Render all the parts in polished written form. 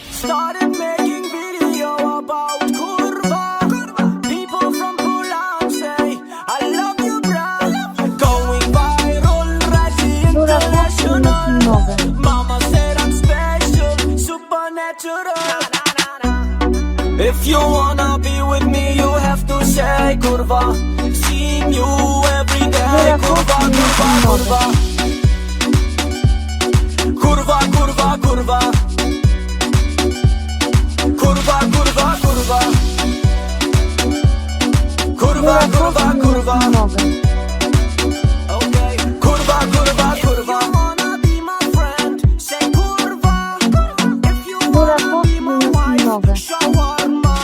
Started making video about kurwa. People from Poland say I love you, bruh. Going viral, rising international. Mama said I'm special, supernatural. If you wanna be with me, you have to say kurwa. Seeing you every day, kurwa, kurwa, kurwa. Kurwa, kurwa, kurwa. Kurwa, kurwa, kurwa. Kurwa, kurwa, kurwa. Okay. Kurwa, kurwa, kurwa. If you wanna be my friend, say kurwa. If you wanna be my wife, shawarma.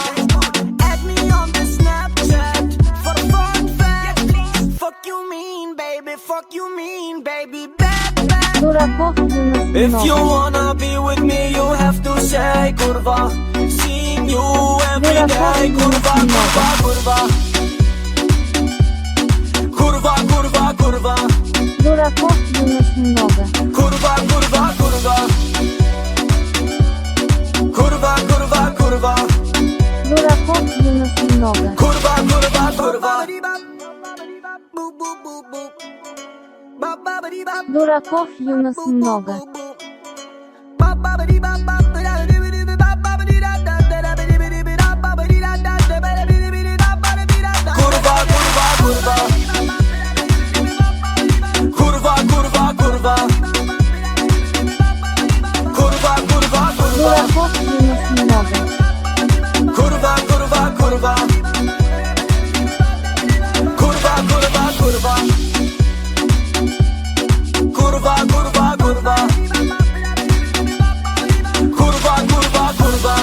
Add me on the Snapchat for a fun fact. Fuck you mean, baby, fuck you mean, baby, bad, bad. If you wanna be with me, you have to say kurwa. Seeing you every day, kurwa, kurwa, kurwa. Kurwa, kurwa, kurwa. Duraków wyniósł nogę. Kurwa, kurwa, kurwa. Kurwa, kurwa, kurwa. Duraków wyniósł nogę. Kurwa, kurwa, kurwa. Duraków wyniósł nogę. Kurwa, kurwa, kurwa. Kurwa, kurwa, kurwa. Kurwa, kurwa, kurwa. Duraków wyniósł nogę. Kurwa, kurwa, kurwa. Kurwa, kurwa, kurwa. Kurwa, kurwa, kurwa. Kurwa, kurwa, kurwa.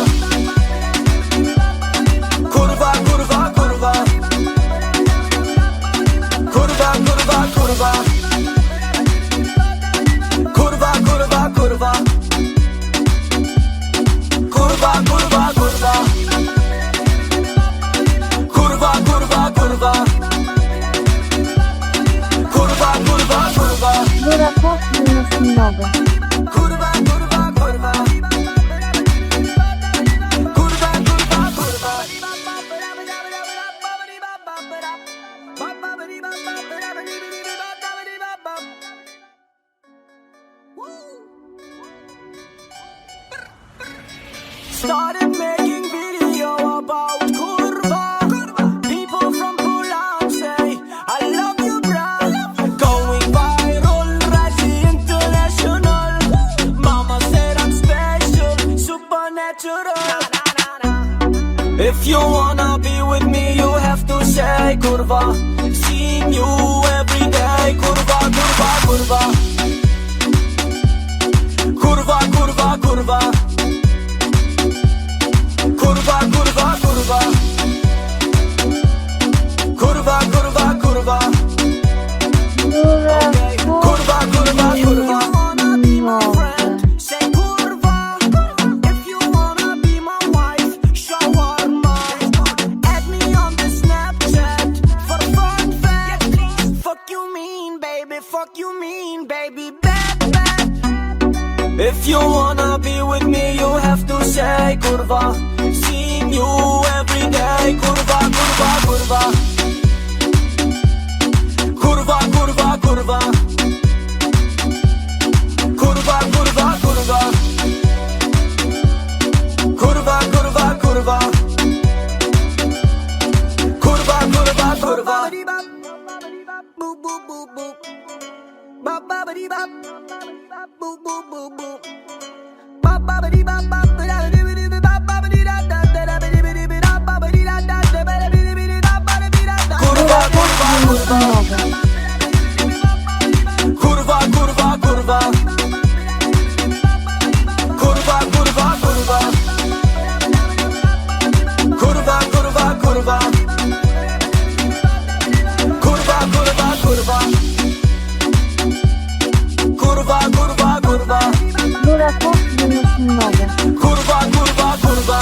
Kurwa, kurwa, kurwa. Kurwa, kurwa, kurwa. Kurwa, kurwa, kurwa. Kurwa, kurwa, kurwa. Kurwa, kurwa, kurwa. Kurwa, kurwa, kurwa. Duraków wyniósł nogę. Kurwa, kurwa, kurwa. Kurwa, kurwa, kurwa. Started making video about kurwa. People from Poland say I love you, bruh. Going viral, rising international. Mama said I'm special, supernatural. If you wanna be with me, you have to say kurwa. Seeing you every day, kurwa, kurwa, kurwa. Kurwa, kurwa, kurwa. Kurwa, kurwa, kurwa. Kurwa, kurwa, kurwa. Duraków Kurwa, kurwa, kurwa. Say kurwa. If you wanna be my wife, shawarma. Add me on the Snapchat for a fun fact. Fuck you mean, baby, fuck you mean, baby, bad, bad. If you wanna be with me, you have to say kurwa. Seeing you every day, kurwa, kurwa, kurwa. Kurwa, kurwa, kurwa. Kurwa, kurwa, kurwa. Kurwa, kurwa, kurwa. Kurwa, kurwa, kurwa. Kurwa, kurwa, kurwa. Kurwa, kurwa, kurwa. Kurwa, kurwa, kurwa. Kurwa, kurwa, kurwa. Kurwa, kurwa, kurwa. Kurwa, kurwa, kurwa. Duraków wyniósł nogę. Kurwa, kurwa, kurwa.